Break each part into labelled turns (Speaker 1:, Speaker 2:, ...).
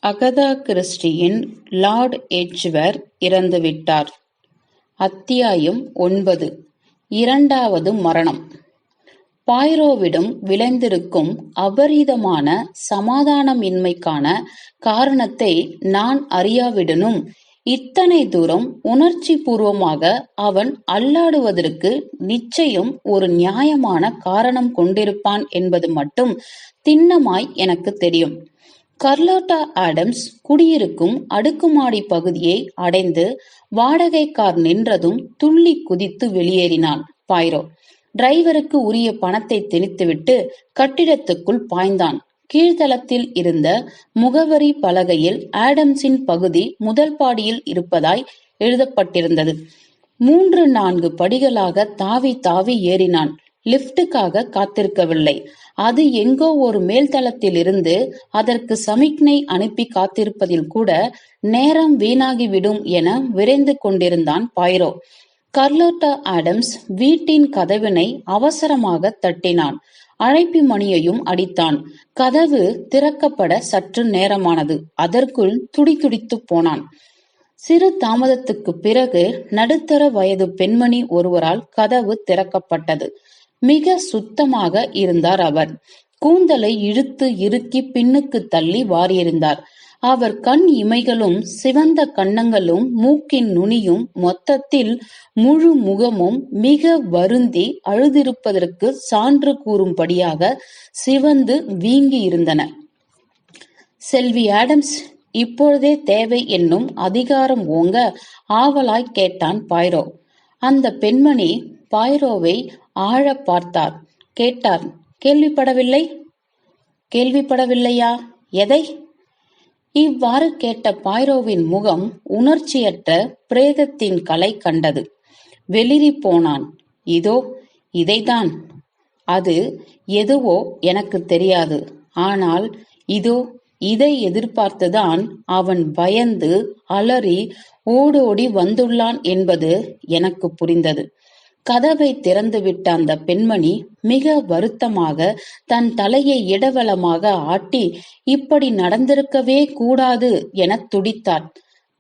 Speaker 1: Agatha கிறிஸ்டியின் Lord எட்ஜ்வர் இறந்துவிட்டார். அத்தியாயம் 9. இரண்டாவது மரணம். பாய்ரோவிடம் விளைந்திருக்கும் அபரிதமான சமாதானமின்மைக்கான காரணத்தை நான் அறியாவிடனும், இத்தனை தூரம் உணர்ச்சி பூர்வமாக அவன் அல்லாடுவதற்கு நிச்சயம் ஒரு நியாயமான காரணம் கொண்டிருப்பான் என்பது மட்டும் திண்ணமாய் எனக்கு தெரியும். கர்லோட்டா ஆடம்ஸ் குடியிருக்கும் அடுக்குமாடி பகுதியை அடைந்து வாடகை கார் நின்றதும் துள்ளி குதித்து வெளியேறினான் பாய்ரோ. டிரைவருக்கு உரிய பணத்தை திணித்துவிட்டு கட்டிடத்துக்குள் பாய்ந்தான். கீழ்த்தளத்தில் இருந்த முகவரி பலகையில் ஆடம்ஸின் பகுதி முதல் பாடியில் இருப்பதாய் எழுதப்பட்டிருந்தது. 3-4 படிகளாக தாவி தாவி ஏறினான். லிப்டுக்காக காத்திருக்கவில்லை. அது எங்கோ ஒரு மேல்தளத்திலிருந்து அதற்கு சமிக்ஞை அனுப்பி காத்திருப்பதில் கூட நேரம் வீணாகிவிடும் என விரைந்து கொண்டிருந்தான் பாய்ரோ. கர்லோட்டா ஆடம்ஸ் வீட்டின் கதவினை அவசரமாக தட்டினான். அழைப்பி மணியையும் அடித்தான். கதவு திறக்கப்பட சற்று நேரமானது. அதற்குள் துடிதுடித்து போனான். சிறு தாமதத்துக்கு பிறகு நடுத்தர வயது பெண்மணி ஒருவரால் கதவு திறக்கப்பட்டது. மிக சுத்தமாக இருந்தார் அவர். கூந்தலை இழுத்து இறுக்கி பின்னுக்கு தள்ளி வாரியெறிந்தார். அவர் கண் இமைகளும் சிவந்த கன்னங்களும் மூக்கின் நுனியும் மொத்தத்தில் முழு முகமும் மிக வருந்தி அழுதிருப்பதற்கு சான்று கூறும்படியாக சிவந்து வீங்கி இருந்தன. செல்வி ஆடம்ஸ் இப்பொழுதே தேவை என்னும் அதிகாரம் ஓங்க ஆவலாய் கேட்டான் பாய்ரோ. அந்த பெண்மணி பாய்ரோவை ஆழ பார்த்தார். கேட்டார், கேள்விப்படவில்லை? கேள்விப்படவில்லையா? எதை? இவ்வாறு கேட்ட பாய்ரோவின் முகம் உணர்ச்சியற்ற பிரேதத்தின் கலை கண்டது. வெளிரி போனான். இதோ இதைதான். அது எதுவோ எனக்கு தெரியாது. ஆனால் இதோ இதை எதிர்பார்த்துதான் அவன் பயந்து அலறி ஓடோடி வந்துள்ளான் என்பது எனக்கு புரிந்தது. கதவை திறந்துவிட்ட அந்த பெண்மணி மிக வருத்தமாக தன் தலையை இடவலமாக ஆட்டி, இப்படி நடந்திருக்கவே கூடாது என துடித்தார்.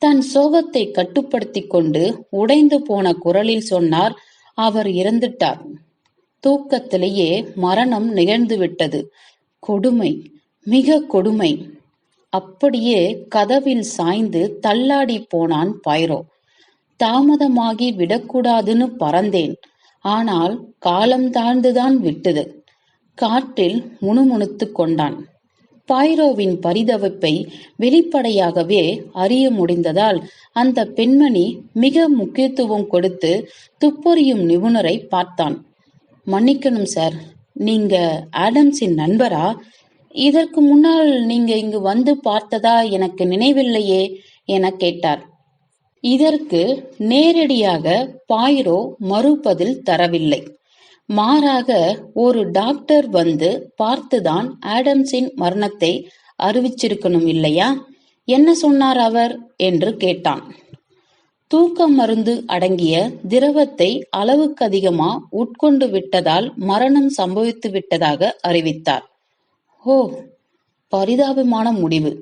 Speaker 1: தன் சோகத்தை கட்டுப்படுத்தி கொண்டு உடைந்து போன குரலில் சொன்னார், அவர் இறந்துட்டார். தூக்கத்திலேயே மரணம் நிகழ்ந்துவிட்டது. கொடுமை, மிக கொடுமை. அப்படியே கதவில் சாய்ந்து தள்ளாடி போனான் பாய்ரோ. தாமதமாகி விடக்கூடாதுன்னு பறந்தேன். ஆனால் காலம் தாழ்ந்துதான் விட்டது. காற்றில் முணுமுணுத்து கொண்டான். பாய்ரோவின் பரிதவிப்பை வெளிப்படையாகவே அறிய முடிந்ததால் அந்த பெண்மணி மிக முக்கியத்துவம் கொடுத்து துப்பறியும் நிபுணரை பார்த்தான். மன்னிக்கணும் சார், நீங்க ஆடம்ஸின் நண்பரா? இதற்கு முன்னால் நீங்க இங்கு வந்து பார்த்ததா எனக்கு நினைவில்லையே என கேட்டார். இதற்கு நேரடியாக பாய்ரோ மறுபதில் தரவில்லை. மாறாக ஒரு டாக்டர் வந்து பார்த்துதான் ஆடம்ஸின் மரணத்தை அறிவிச்சிருக்கணும் இல்லையா? என்ன சொன்னார் அவர் என்று கேட்டான். தூக்க மருந்து அடங்கிய திரவத்தை அளவுக்கு அதிகமா உட்கொண்டு விட்டதால் மரணம் சம்பவித்து விட்டதாக அறிவித்தார். ஓ, பரிதாபமான முடிவு.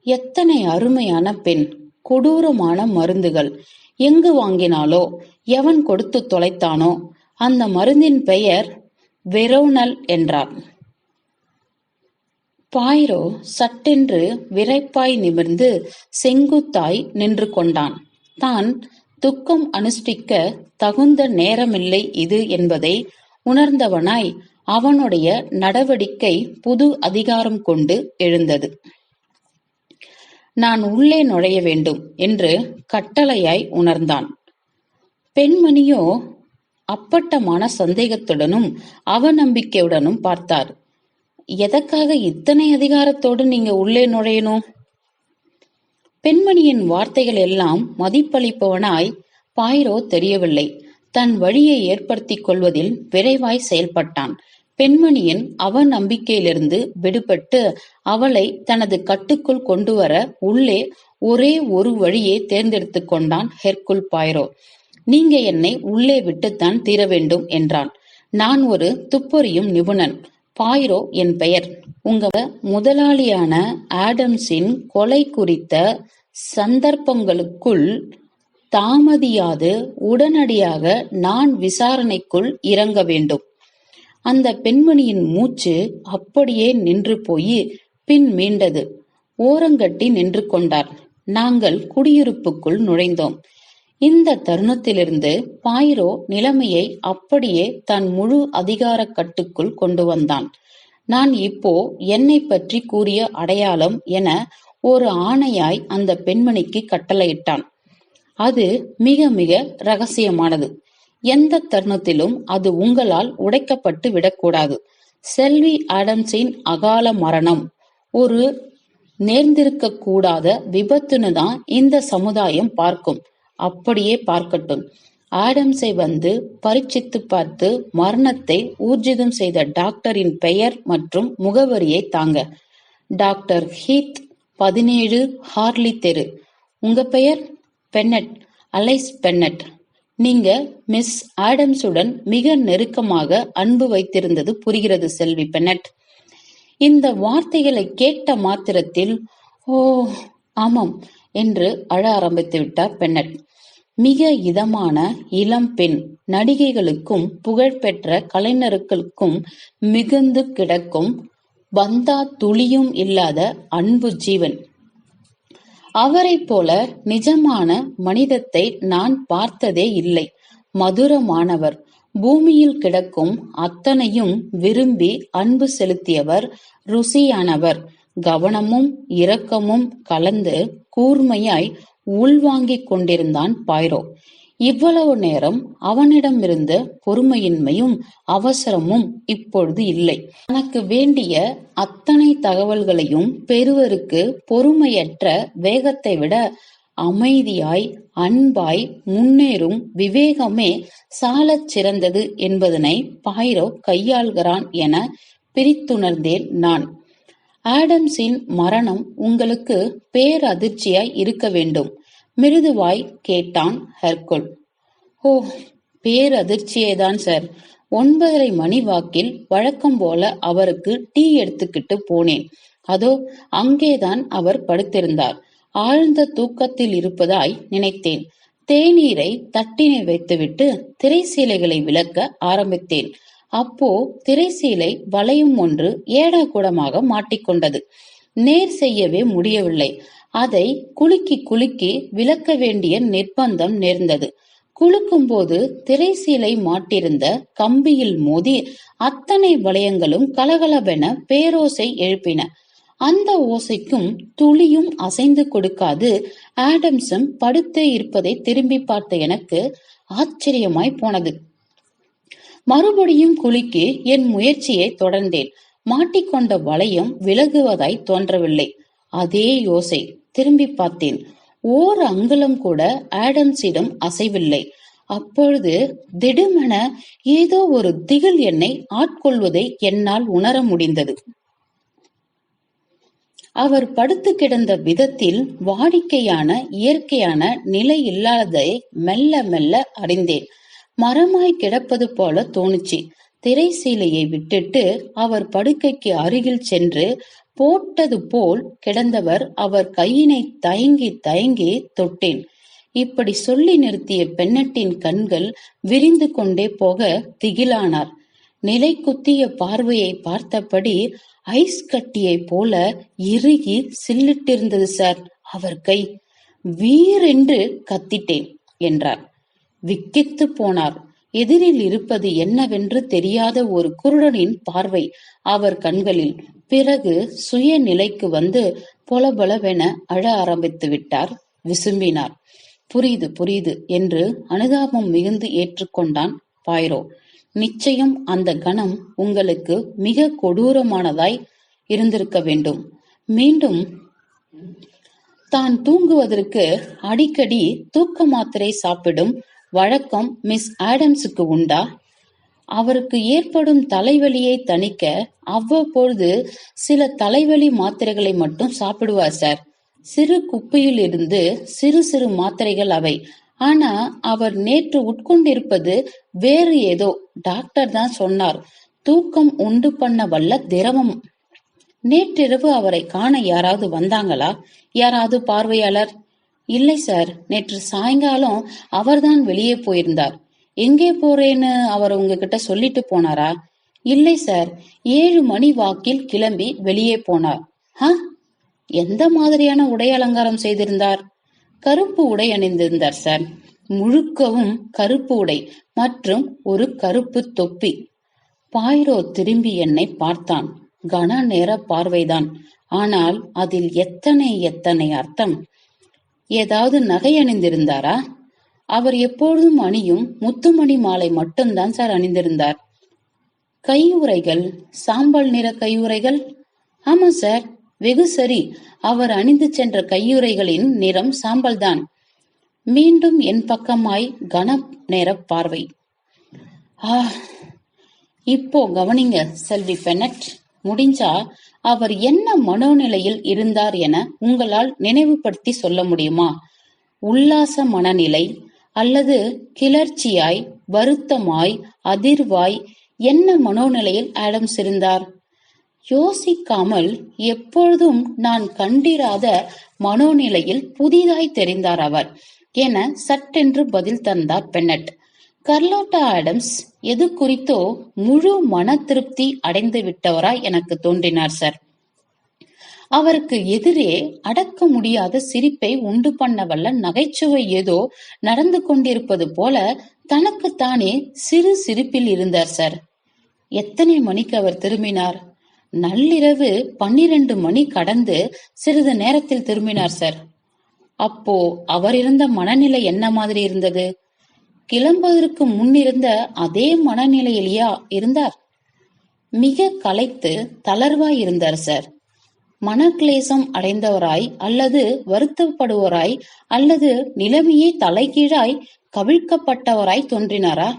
Speaker 1: எத்தனை அருமையான பெண்! கொடூரமான மருந்துகள். எங்கு வாங்கினாலோ, எவன் கொடுத்து தொலைத்தானோ? அந்த மருந்தின் பெயர் வெரோனல் என்றார். பாய்ரோ சட்டென்று விரைப்பாய் நிமிர்ந்து செங்குத்தாய் நின்று கொண்டான். தான் துக்கம் அனுஷ்டிக்க தகுந்த நேரமில்லை இது என்பதை உணர்ந்தவனாய் அவனுடைய நடவடிக்கை புது அதிகாரம் கொண்டு எழுந்தது. நான் உள்ளே நுழைய வேண்டும் என்று கட்டளையாய் உணர்ந்தான். பெண்மணியோ அப்பட்டமான சந்தேகத்துடனும் அவநம்பிக்கையுடனும் பார்த்தார். எதற்காக இத்தனை அதிகாரத்தோடு நீங்க உள்ளே நுழையணும்? பெண்மணியின் வார்த்தைகள் எல்லாம் மதிப்பளிப்பவனாய் பாய்ரோ தெரியவில்லை. தன் வழியை ஏற்படுத்திக் கொள்வதில் விரைவாய் செயல்பட்டான். பெண்மணியின் அவநம்பிக்கையிலிருந்து விடுபட்டு அவளை தனது கட்டுக்குள் கொண்டு வர உள்ளே ஒரே ஒரு வழியை தேர்ந்தெடுத்து கொண்டான் ஹெர்குல் பாய்ரோ. நீங்க என்னை உள்ளே விட்டுத்தான் தீர வேண்டும் என்றான். நான் ஒரு துப்பறியும் நிபுணன். பாய்ரோ என் பெயர். உங்க முதலாளியான ஆடம்ஸின் கொலை குறித்த சந்தர்ப்பங்களுக்குள் தாமதியாது உடனடியாக நான் விசாரணைக்குள் இறங்க வேண்டும். அந்த பெண்மணியின் மூச்சு அப்படியே நின்று போய் பின் மீண்டது. ஓரங்கட்டி நின்று கொண்டார். நாங்கள் குடியிருப்புக்குள் நுழைந்தோம். இந்த தருணத்திலிருந்து பாய்ரோ நிலைமையை அப்படியே தன் முழு அதிகார கட்டுக்குள் கொண்டு வந்தான். நான் இப்போ என்னை பற்றி கூறிய அடையாளம் என ஒரு ஆணையாய் அந்த பெண்மணிக்கு கட்டளையிட்டான். அது மிக மிக ரகசியமானது. எந்த தருணத்திலும் அது உங்களால் உடைக்கப்பட்டு விடக்கூடாது. செல்வி ஆடம்ஸின் அகால மரணம் ஒரு நேர்ந்திருக்க கூடாத விபத்துன்னு தான் இந்த சமுதாயம் பார்க்கும். அப்படியே பார்க்கட்டும். ஆடம்ஸை வந்து பரீட்சித்து பார்த்து மரணத்தை ஊர்ஜிதம் செய்த டாக்டரின் பெயர் மற்றும் முகவரியை தாங்க. டாக்டர் ஹீத், 17 ஹார்லி தெரு. உங்க பெயர்? Bennet, Alice Bennet. நீங்க மிஸ் ஆடம்ஸுடன் மிக நெருக்கமாக அன்பு வைத்திருந்தது புரிகிறது செல்வி பென்னட். இந்த வார்த்தைகளை கேட்ட மாத்திரத்தில் ஓ ஆமாம் என்று அழ ஆரம்பித்து விட்டார் பென்னட். மிக இதமான இளம் பெண், நடிகைகளுக்கும் புகழ்பெற்ற கலைஞர்களுக்கும் மிகுந்து கிடக்கும் பந்தா துளியும் இல்லாத அன்பு ஜீவன். அவரை போல நிஜமான மனிதத்தை நான் பார்த்ததே இல்லை. மதுரமானவர், பூமியில் கிடக்கும் அத்தனையும் விரும்பி அன்பு செலுத்தியவர், ருசியானவர், கவனமும் இரக்கமும் கலந்து கூர்மையாய் உள்வாங்கிக் கொண்டிருந்தான் பாய்ரோ. இவ்வளவு நேரம் அவனிடமிருந்த பொறுமையின்மையும் அவசரமும் இப்பொழுது இல்லை. தனக்கு வேண்டிய அத்தனை தகவல்களையும் பெறுவருக்கு பொறுமையற்ற வேகத்தை விட அமைதியாய் அன்பாய் முன்னேறும் விவேகமே சாலச் சிறந்தது என்பதனை பாய்ரோ கையாள்கிறான் என பிரித்துணர்ந்தேன் நான். ஆடம்ஸின் மரணம் உங்களுக்கு பேரதிர்ச்சியாய் இருக்க வேண்டும், மிருதுவாய் கேட்டான் ஹெர்குல். ஓ, பேரதிர்ச்சியேதான் சார். 9:30 மணி வாக்கில் வழக்கம் போல அவருக்கு டீ எடுத்துக்கிட்டு போனேன். அதோ அங்கேதான் அவர் படுத்திருந்தார். ஆழ்ந்த தூக்கத்தில் இருப்பதாய் நினைத்தேன். தேநீரை தட்டினை வைத்துவிட்டு திரைசீலைகளை விளக்க ஆரம்பித்தேன். அப்போ திரைசீலை வளையம் ஒன்று ஏடாகூடமாக மாட்டிக்கொண்டது. நேர் செய்யவே முடியவில்லை. அதை குலுக்கி குலுக்கி விளக்க வேண்டிய நிர்பந்தம் நேர்ந்தது. குலுக்கும் போது திரைசீலை மாட்டிருந்த கம்பியில் மோதி அத்தனை வளையங்களும் கலகலவென பேரோசை எழுப்பின. அந்த ஓசைக்கும் துளியும் அசைந்து கொடுக்காது ஆடம்ஸும் படுத்தே இருப்பதை திரும்பி பார்த்த எனக்கு ஆச்சரியமாய் போனது. மறுபடியும் குலுக்கி என் முயற்சியை தொடர்ந்தேன். மாட்டிக்கொண்ட வளையம் விலகுவதாய் தோன்றவில்லை. அதே யோசை. திரும்பி பார்த்தேன். ஓர் அங்குலம் கூட ஆடம்ஸிடம் அசைவில்லை. அப்பொழுது திடுமென ஏதோ ஒரு திகில் என்னை ஆட்கொள்வதை என்னால் உணர முடிந்தது. அவர் படுத்து கிடந்த விதத்தில் வாடிக்கையான இயற்கையான நிலை இல்லாததை மெல்ல மெல்ல அறிந்தேன். மரமாய் கிடப்பது போல தோணுச்சு. திரைசீலையை விட்டுட்டு அவர் படுக்கைக்கு அருகில் சென்று போட்டது போல் கிடந்தவர் அவர் கையினை தயங்கி தயங்கி தொட்டேன். இப்படி சொல்லி நிறுத்திய பென்னட்டின் கண்கள் விரிந்து கொண்டே போக திகிலானார். நிலை குத்திய பார்வையை பார்த்தபடி ஐஸ் கட்டியை போல இறுகி சில்லிட்டிருந்தது சார் அவர் கை. வீரென்று கத்திட்டேன் என்றார். விக்கித்து போனார். எதிரில் இருப்பது என்னவென்று தெரியாத ஒரு குருடனின் பார்வை அவர் கண்களில். பிறகு சுய நிலைக்கு வந்து பொலபொலவென அழ ஆரம்பித்து விட்டார். விசும்பினார். புரியுது புரியுது என்று அனுதாபம் மிகுந்து ஏற்றுக்கொண்டான் பாய்ரோ. நிச்சயம் அந்த கணம் உங்களுக்கு மிக கொடூரமானதாய் இருந்திருக்க வேண்டும். மீண்டும் தான் தூங்குவதற்கு அடிக்கடி தூக்க மாத்திரை சாப்பிடும் வழக்கம் மிஸ் ஆடம்ஸுக்கு உண்டா? அவருக்கு ஏற்படும் தலைவலியை தணிக்க அவ்வப்பொழுது சில தலைவலி மாத்திரைகளை மட்டும் சாப்பிடுவார் சார். சிறு குப்பையில் இருந்து சிறு சிறு மாத்திரைகள் அவை. ஆனா அவர் நேற்று உட்கொண்டிருப்பது வேறு ஏதோ. டாக்டர் தான் சொன்னார். தூக்கம் உண்டு பண்ண வல்ல திரவம். நேற்றிரவு அவரை காண யாராவது வந்தாங்களா? யாராவது பார்வையாளர்? இல்லை சார், நேற்று சாயங்காலம் அவர்தான் வெளியே போயிருந்தார். எங்கே போறேன்னு அவர் உங்ககிட்ட சொல்லிட்டு போனாரா? இல்லை சார், 7 மணி வாக்கில் கிளம்பி வெளியே போனார். எந்த மாதிரியான உடை அலங்காரம் செய்திருந்தார்? கருப்பு உடை அணிந்திருந்தார் சார். முழுக்கவும் கருப்பு உடை மற்றும் ஒரு கருப்பு தொப்பி. பாய்ரோ திரும்பி என்னை பார்த்தான். கன நேர பார்வைதான். ஆனால் அதில் எத்தனை எத்தனை அர்த்தம். ஏதாவது நகை அணிந்திருந்தாரா? அவர் எப்பொழுதும் அணியும் முத்துமணி மாலை மட்டும்தான் சார் அணிந்திருந்தார். கையுறைகள், சாம்பல் நிற கையுறைகள்? ஆமா சார், வெகு சரி. அவர் அணிந்து சென்ற கையுறைகளின் நிறம் சாம்பல் தான். மீண்டும் என் பக்கமாய் கன நேர பார்வை. இப்போ கவனிங்க செல்வி பெனட். முடிஞ்சா அவர் என்ன மனோநிலையில் இருந்தார் என உங்களால் நினைவுபடுத்தி சொல்ல முடியுமா? உல்லாச மனநிலை அல்லது கிளர்ச்சியாய், வருத்தமாய், அதிர்வாய், என்ன மனோநிலையில் ஆடம்ஸ் இருந்தார்? யோசிக்காமல் எப்பொழுதும் நான் கண்டிராத மனோநிலையில் புதிதாய் தெரிந்தார் அவர் என சட்டென்று பதில் தந்தார் பென்னட். கர்லோட்டா ஆடம்ஸ் எது குறித்தோ முழு மன திருப்தி அடைந்து விட்டவராய் எனக்கு தோன்றினார் சார். அவருக்கு எதிரே அடக்க முடியாத சிரிப்பை உண்டு பண்ண வல்ல நகைச்சுவை ஏதோ நடந்து கொண்டிருப்பது போல தனக்குத்தானே சிறு சிரிப்பில் இருந்தார் சார். எத்தனை மணிக்கு அவர் திரும்பினார்? நள்ளிரவு 12 மணி கடந்து சிறிது நேரத்தில் திரும்பினார் சார். அப்போ அவர் இருந்த மனநிலை என்ன மாதிரி இருந்தது? கிளம்புவதற்கு முன்னிருந்த அதே மனநிலையிலேயா இருந்தார்? மிக களைத்து தளர்வாய் இருந்தார் சார். மனக்லேசம் அடைந்தவராய் அல்லது வருத்தப்படுவராய் அல்லது நிலைமையே தலைகீழாய் கவிழ்க்கப்பட்டவராய் தோன்றினாரா?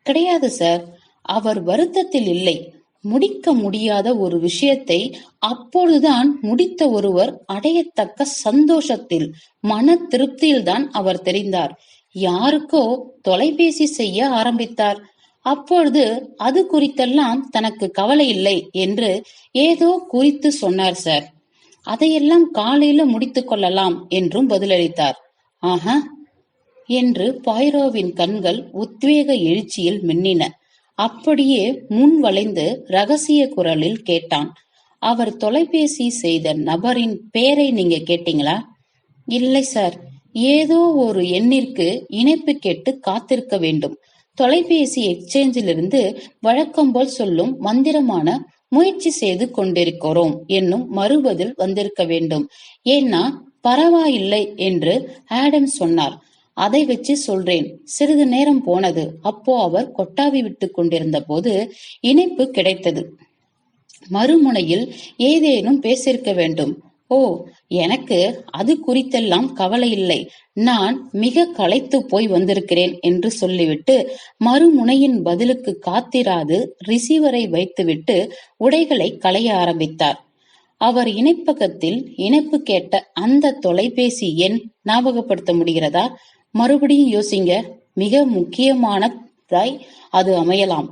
Speaker 1: கிடையாது சார். அவர் வருத்தத்தில் இல்லை. முடிக்க முடியாத ஒரு விஷயத்தை அப்பொழுதுதான் முடித்த ஒருவர் அடையத்தக்க சந்தோஷத்தில், மன திருப்தியில்தான் அவர் தெரிந்தார். யாருக்கோ தொலைபேசி செய்ய ஆரம்பித்தார். அப்பொழுது அது குறித்தெல்லாம் தனக்கு கவலை இல்லை என்று ஏதோ குறித்து சொன்னார் சார். அதையெல்லாம் காலையில முடித்துக் கொள்ளலாம் என்றும் பதிலளித்தார். ஆஹா என்று பாய்ரோவின் கண்கள் உத்வேக எழுச்சியில் மின்னின. அப்படியே முன் வளைந்து ரகசிய குரலில் கேட்டான். அவர் தொலைபேசி செய்த நபரின் பேரை நீங்க கேட்டீங்களா? இல்லை சார். ஏதோ ஒரு எண்ணிற்கு இணைப்பு கேட்டு காத்திருக்க வேண்டும். தொலைபேசி எக்ஸ்சேஞ்சிலிருந்து வழக்கம் போல் சொல்லும் மந்திரமான முயற்சி செய்து கொண்டிருக்கிறோம் என்னும் மறுபதில் வந்திருக்க வேண்டும். ஏன்னா பரவாயில்லை என்று ஆடம் சொன்னார். அதை வச்சு சொல்றேன். சிறிது நேரம் போனது. அப்போ அவர் கொட்டாவி விட்டு கொண்டிருந்த போது இணைப்பு கிடைத்தது. மறுமுனையில் ஏதேனும் பேசியிருக்க வேண்டும். ஓ, எனக்கு அது குறித்தெல்லாம் கவலை இல்லை. நான் மிக களைத்து போய் வந்திருக்கிறேன் என்று சொல்லிவிட்டு மறுமுனையின் பதிலுக்கு காத்திராது ரிசீவரை வைத்துவிட்டு உடைகளை களைய ஆரம்பித்தார். அவர் இணைப்பகத்தில் இணைப்பு கேட்ட அந்த தொலைபேசி எண் ஞாபகப்படுத்த முடிகிறதா? மறுபடியும் யோசிங்க. மிக முக்கியமானதாய் அது அமையலாம்.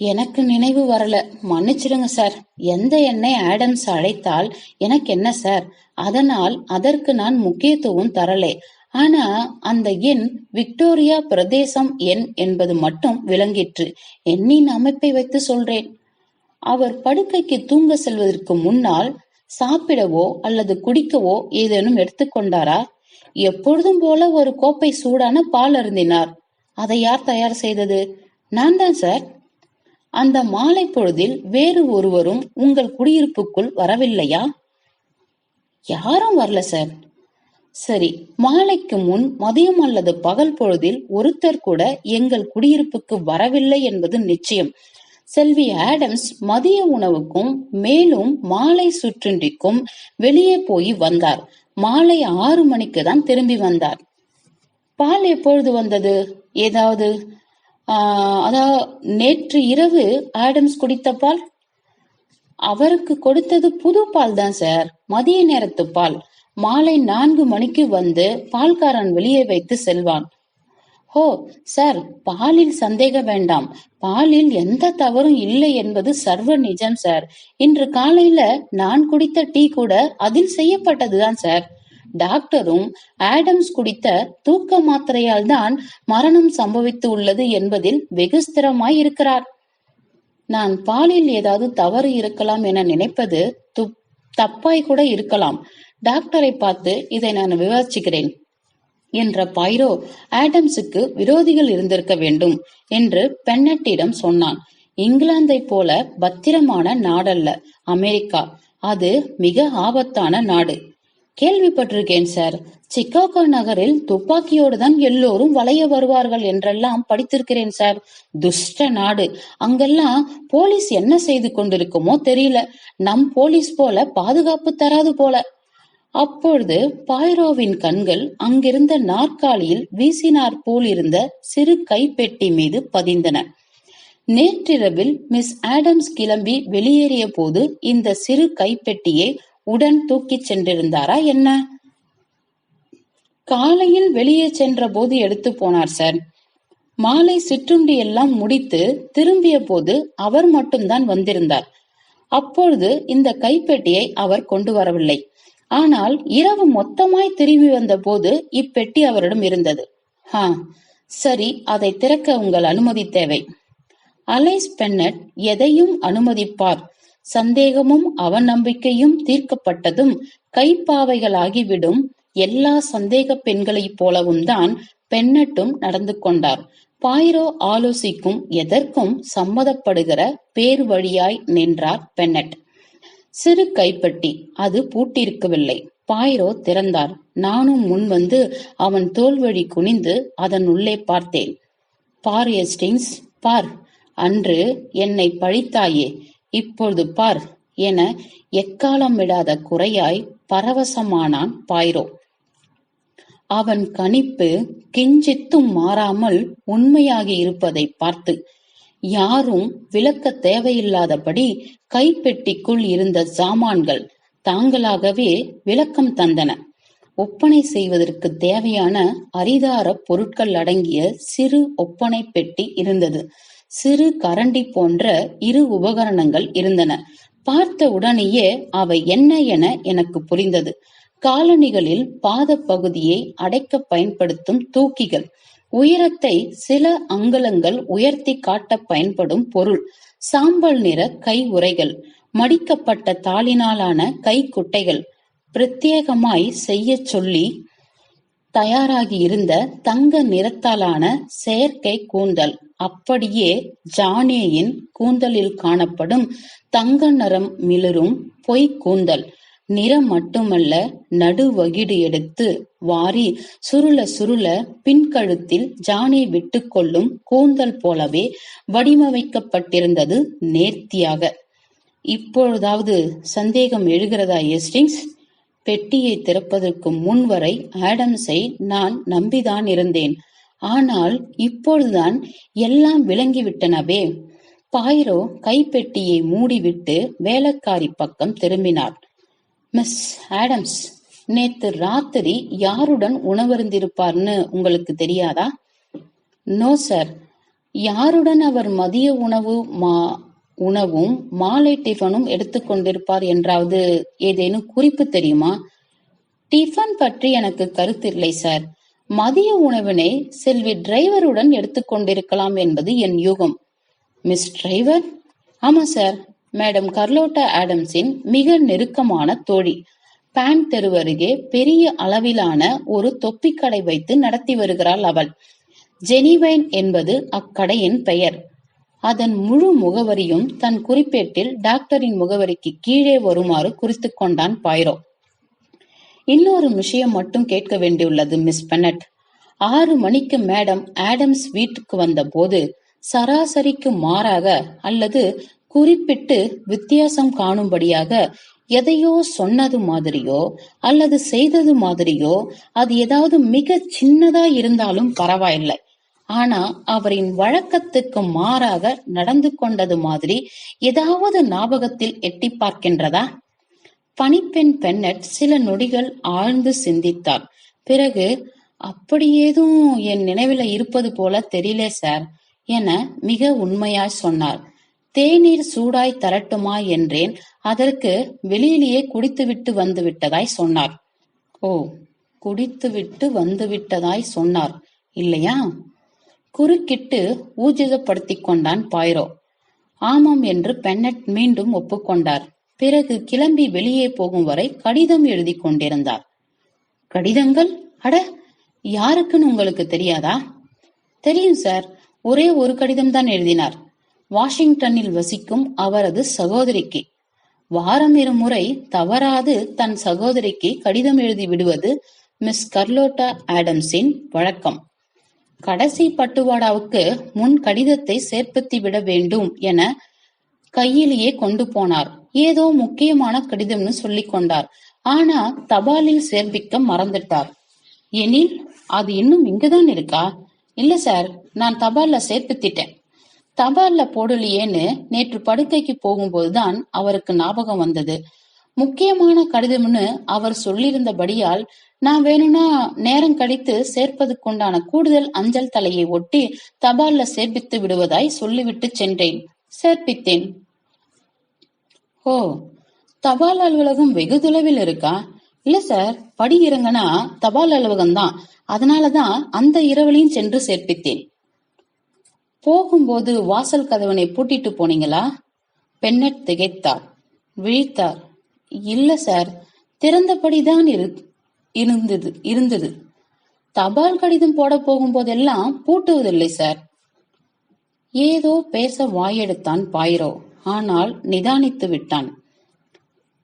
Speaker 1: எனக்கு நினைவு வரல, மன்னிச்சிடுங்க சார். எந்த எண்ணை ஆடம்ஸ் அழைத்தால் எனக்கு என்ன சார்? அதனால் அதற்கு நான் முக்கியத்துவம் தரலே. ஆனா அந்த எண் விக்டோரியா பிரதேசம் எண் என்பது மட்டும் விளங்கிற்று. எண்ணின் அமைப்பை வைத்து சொல்றேன். அவர் படுக்கைக்கு தூங்க செல்வதற்கு முன்னால் சாப்பிடவோ அல்லது குடிக்கவோ ஏதேனும் எடுத்துக்கொண்டாரா? எப்பொழுதும் போல ஒரு கோப்பை சூடான பால் அருந்தினார். அதை யார் தயார் செய்தது? நான் தான் சார். அந்த மாலை பொழுதில் வேறு ஒருவரும் உங்கள் குடியிருப்புக்குள் வரவில்லையா? யாரும் வரல சார். சரி, மாலைக்கு முன் மதியம் அல்லது பகல் பொழுதில் ஒருத்தர் கூட எங்கள் குடியிருப்புக்கு வரவில்லை என்பது நிச்சயம். செல்வி ஆடம்ஸ் மதிய உணவுக்கும் மேலும் மாலை சுற்றின்றிக்கும் வெளியே போய் வந்தார். மாலை 6 மணிக்கு தான் திரும்பி வந்தார். பால் எப்பொழுது வந்தது? ஏதாவது அதாவது நேற்று இரவு ஆடம்ஸ் குடித்த பால்? அவருக்கு கொடுத்தது புது பால் தான் சார், மதிய நேரத்து பால். மாலை 4 மணிக்கு வந்து பால்காரன் வெளியே வைத்து செல்வான். ஹோ சார், பாலில் சந்தேகம் வேண்டாம். பாலில் எந்த தவறும் இல்லை என்பது சர்வ நிஜம் சார். இன்று காலையில நான் குடித்த டீ கூட அதில் செய்யப்பட்டதுதான் சார். டாக்டரும் ஆடம்ஸ் குடித்த தூக்க மாத்திரையால் தான் மரணம் சம்பவித்து உள்ளது என்பதில் வெகு ஸ்திரமாய் இருக்கிறார். நான் பாலில் ஏதாவது தவறு இருக்கலாம் என நினைப்பது தப்பாய் கூட இருக்கலாம். டாக்டரை பார்த்து இதை நான் விவாதிச்சுக்கிறேன் என்ற பாய்ரோ ஆடம்ஸுக்கு விரோதிகள் இருந்திருக்க வேண்டும் என்று பென்னட்டிடம் சொன்னான். இங்கிலாந்தை போல பத்திரமான நாடல்ல அமெரிக்கா. அது மிக ஆபத்தான நாடு. கேள்விப்பட்டிருக்கேன் சார். சிக்காகோ நகரில் துப்பாக்கியோடு தான் எல்லோரும் வளைய வருவார்கள் என்றெல்லாம் படித்திருக்கிறேன் சார். துஷ்ட நாடு. அங்கெல்லாம் போலீஸ் என்ன செய்து கொண்டிருக்குமோ தெரியல. நம் போலீஸ் போல பாதுகாப்பு தராது போல. அப்பொழுது பாய்ரோவின் கண்கள் அங்கிருந்த நாற்காலியில் வீசினார் போல் இருந்த சிறு கைப்பெட்டி மீது பதிந்தன. நேற்றிரவில் மிஸ் ஆடம்ஸ் கிளம்பி வெளியேறிய போது இந்த சிறு கைப்பெட்டியை உடன் தூக்கிச் சென்றிருந்தாரா என்ன? காலையில் வெளியே சென்ற போது எடுத்து போனார் சார். மாலை சிற்றுண்டி எல்லாம் முடித்து திரும்பிய போது அவர் மட்டும்தான் வந்திருந்தார். அப்பொழுது இந்த கைப்பெட்டியை அவர் கொண்டு வரவில்லை. ஆனால் இரவு மொத்தமாய் திரும்பி வந்த போது இப்பெட்டி அவரிடம் இருந்தது. சரி, அதை திறக்க உங்கள் அனுமதி தேவை. அலைஸ் பென்னட் எதையும் அனுமதிப்பார். சந்தேகமும் அவநம்பிக்கையும் தீர்க்கப்பட்டதும் கைப்பாவைகளாகிவிடும் எல்லா சந்தேக பெண்களைப் போலவும் தான் பென்னட்டும் நடந்து கொண்டார். பாய்ரோ ஆலோசிக்கும் எதற்கும் சம்மதப்படுகிற பேர் வழியாய் நின்றார் பென்னட். சிறு கைப்பட்டி, அது பூட்டியிருக்கவில்லை. பாய்ரோ திறந்தார். நானும் முன் வந்து அவன் தோல்வழி குனிந்து அதன் உள்ளே பார்த்தேன். பார் ஹேஸ்டிங்ஸ், பார். அன்று என்னை பழித்தாயே, இப்பொழுது பார் என எக்காலம் விடாத குறையாய் பரவசமானான் பாய்ரோ. அவன் கணிப்பு கிஞ்சித்தும் மாறாமல் உண்மையாகி இருப்பதை பார்த்து யாரும் விளக்க தேவையில்லாதபடி கைப்பெட்டிக்குள் இருந்த சாமான்கள் தாங்களாகவே விளக்கம் தந்தன. ஒப்பனை செய்வதற்கு தேவையான அரிதார பொருட்கள் அடங்கிய சிறு ஒப்பனை பெட்டி இருந்தது. சிறு கரண்டி போன்ற இரு உபகரணங்கள் இருந்தன. பார்த்த உடனேயே அவை என்ன என எனக்கு புரிந்தது. காலணிகளில் பாத பகுதியை அடைக்க பயன்படுத்தும் தூக்கிகள், உயரத்தை சில அங்குலங்கள் உயர்த்தி காட்ட பயன்படும் பொருள், சாம்பல் நிற கை உறைகள், மடிக்கப்பட்ட தாளினாலான கை குட்டைகள், பிரத்யேகமாய் செய்ய சொல்லி தயாராகி இருந்த தங்க நிறத்தாலான செயற்கை கூந்தல், அப்படியே ஜானேயின் கூந்தலில் காணப்படும் தங்க நிறம் மிளரும் பொய் கூந்தல், நிறம் மட்டுமல்ல, நடுவகிடு எடுத்து வாரி சுருள சுருள பின்கழுத்தில் ஜானே விட்டு கொள்ளும் கூந்தல் போலவே வடிவமைக்கப்பட்டிருந்தது நேர்த்தியாக. இப்பொழுதாவது சந்தேகம் எழுகிறதா ஹேஸ்டிங்ஸ்? பெட்டியை திறப்பதற்கு முன்வரை ஆடம்ஸை நான் நம்பிதான் இருந்தேன். ஆனால் இப்பொழுதுதான் எல்லாம் விளங்கிவிட்டனவே. பாய்ரோ கைப்பெட்டியை மூடிவிட்டு வேலைக்காரி பக்கம் திரும்பினார். மிஸ் ஆடம்ஸ் நேத்து ராத்திரி யாருடன் உணவருந்திருப்பார்னு உங்களுக்கு தெரியாதா? No sir. யாருடன் அவர் மதிய உணவும் மாலை டிஃபனும் எடுத்துக்கொண்டிருப்பார் என்றாவது ஏதேனும் குறிப்பு தெரியுமா? டிஃபன் பற்றி எனக்கு கருத்து இல்லை சார். மதிய உணவினை செல்வி டிரைவருடன் எடுத்துக்கொண்டிருக்கலாம் என்பது என் யூகம். Miss driver? ஆமா சார், மேடம் கர்லோட்டா ஆடம்ஸின் மிக நெருக்கமான தோழி. பான் தெரு அருகே பெரிய அளவிலான ஒரு தொப்பிக்கடை வைத்து நடத்தி வருகிறாள் அவள். ஜெனிவைன் என்பது அக்கடையின் பெயர். அதன் முழு முகவரியும் தன் குறிப்பேட்டில் டாக்டரின் முகவரிக்கு கீழே வருமாறு குறித்து கொண்டான் பாய்ரோ. இன்னொரு விஷயம் மட்டும் கேட்க வேண்டியுள்ளது மிஸ் பென்னட். 6 மணிக்கு மேடம் ஆடம்ஸ் வீட்டுக்கு வந்த போது சராசரிக்கு மாறாக அல்லது குறிப்பிட்டு வித்தியாசம் காணும்படியாக எதையோ சொன்னது மாதிரியோ அல்லது செய்தது மாதிரியோ, அது ஏதாவது மிக சின்னதா இருந்தாலும் பரவாயில்லை, ஆனா அவரின் வழக்கத்துக்கு மாறாக நடந்து கொண்டது மாதிரி ஏதாவது ஞாபகத்தில் எட்டி பார்க்கின்றதா? பணிப்பெண் பென்னட் சில நொடிகள் ஆழ்ந்து சிந்தித்தார். பிறகு, அப்படி ஏதும் என் நினைவுல இருப்பது போல தெரியல சார் என மிக உண்மையாய் சொன்னார். தேநீர் சூடாய் தரட்டுமா என்றேன். அதற்கு வெளியிலேயே குடித்துவிட்டு வந்து விட்டதாய் சொன்னார். ஓ, குடித்துவிட்டு வந்து விட்டதாய் சொன்னார் இல்லையா? குறுக்கிட்டு ஊர்ஜிதப்படுத்திக் கொண்டான் பாய்ரோ. ஆமாம் என்று பென்னட் மீண்டும் ஒப்புக்கொண்டார். பிறகு கிளம்பி வெளியே போகும் வரை கடிதம் எழுதி கொண்டிருந்தார். கடிதங்கள்? அட, யாருக்குன்னு உங்களுக்கு தெரியாதா? தெரியும் சார். ஒரே ஒரு கடிதம் தான் எழுதினார். வாஷிங்டனில் வசிக்கும் அவரது சகோதரிக்கு. வாரம் இருமுறை தவறாது தன் சகோதரிக்கு கடிதம் எழுதி விடுவது மிஸ் கர்லோட்டா ஆடம்ஸின் வழக்கம். கடைசி பட்டுவாடாவுக்கு முன் கடிதத்தை சேர்ப்பித்து விட வேண்டும் என கையிலேயே கொண்டு போனார். ஏதோ முக்கியமான கடிதம்னு சொல்லிக் கொண்டார். ஆனா தபாலில் சேர்ப்பிக்க மறந்துட்டார். எனில் அது இன்னும் இங்குதான் இருக்கா? இல்ல சார், நான் தபால்ல சேர்ப்பித்திட்டேன். தபால்ல போடலையேன்னு நேற்று படுக்கைக்கு போகும்போதுதான் அவருக்கு ஞாபகம் வந்தது. முக்கியமான கடிதம்னு அவர் சொல்லியிருந்தபடியால் நான் வேணும்னா நேரம் கழித்து சேர்ப்பதுக்குண்டான கூடுதல் அஞ்சல் தலையை ஒட்டி தபால்ல சேர்ப்பித்து விடுவதாய் சொல்லிவிட்டு சென்றேன். சேர்ப்பித்தேன். ஓ, தபால் அலுவலகம் வெகு தொலைவில் இருக்கா? இல்ல சார், படி இறங்கனா தபால் அலுவலகம் தான். அதனாலதான் அந்த இரவலையும் சென்று சேர்ப்பித்தேன். போகும்போது வாசல் கதவனை பூட்டிட்டு போனீங்களா? பென்னட் திகைத்தார், விழித்தார். இல்ல சார், திறந்தபடிதான் இருந்தது. தபால் கடிதம் போட போகும்போதெல்லாம் பூட்டுவதில்லை சார். ஏதோ பேச வாயெடுத்தான் பாய்ரோ. ஆனால் நிதானித்து விட்டான்.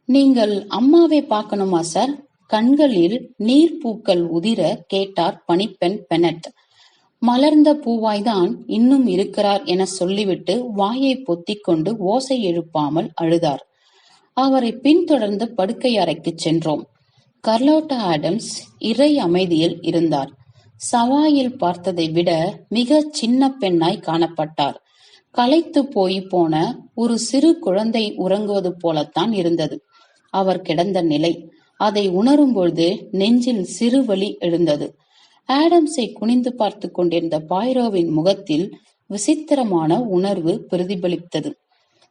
Speaker 1: நீங்கள் அம்மாவை பார்க்கணுமா சார்? கண்களில் நீர்ப்பூக்கள் உதிர கேட்டார் பணிப்பெண் பெனட். மலர்ந்த பூவாய்தான் இன்னும் இருக்கிறார் என சொல்லிவிட்டு வாயை பொத்திக் கொண்டு ஓசை எழுப்பாமல் அழுதார். அவரை பின்தொடர்ந்து படுக்கை அறைக்கு சென்றோம். கர்லோட்டா ஆடம்ஸ் இறை அமைதியில் இருந்தார். சவாயில் பார்த்ததை விட மிக சின்ன பெண்ணாய் காணப்பட்டார். களைத்து போன ஒரு சிறு குழந்தை உறங்குவது போலத்தான் இருந்தது அவர் கிடந்த நிலை. அதை உணரும் பொழுது நெஞ்சில் சிறு வலி எழுந்தது. ஆடம்ஸை குனிந்து பார்த்து கொண்டிருந்த பாய்ரோவின் முகத்தில் விசித்திரமான உணர்வு பிரதிபலித்தது.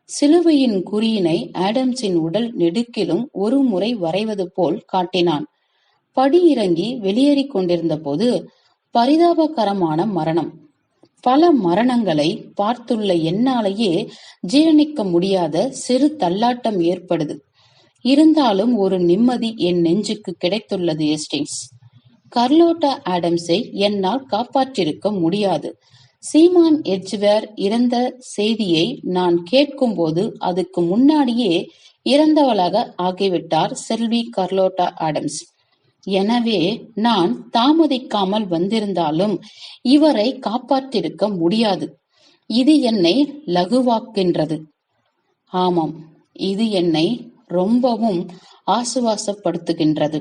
Speaker 1: சிலுவையின் குறியினை ஆடம்ஸின் உடல் நெடுக்கிலும் ஒரு முறை வரைவது போல் காட்டினான். படி இறங்கி வெளியேறிக் கொண்டிருந்த போது பரிதாபகரமான மரணம். பல மரணங்களை பார்த்துள்ள என்னாலேயே ஜீரணிக்க முடியாத சிறு தள்ளாட்டம் ஏற்படுது. இருந்தாலும் ஒரு நிம்மதி என் நெஞ்சுக்கு கிடைத்துள்ளது எஸ்டிங்ஸ். கர்லோட்டா ஆடம்ஸை என்னால் காப்பாற்றிருக்க முடியாது. சீமான் எட்ஜ்வேர் இறந்த செய்தியை நான் கேட்கும் போது அதுக்கு முன்னாடியே இறந்தவளாக ஆகிவிட்டார் செல்வி கர்லோட்டா ஆடம்ஸ். எனவே நான் தாமதிக்காமல் வந்திருந்தாலும் இவரை காப்பாற்றிருக்க முடியாது. இது என்னை லகுவாக்கின்றது. ஆமாம், இது என்னை ரொம்பவும் ஆசுவாசப்படுத்துகின்றது.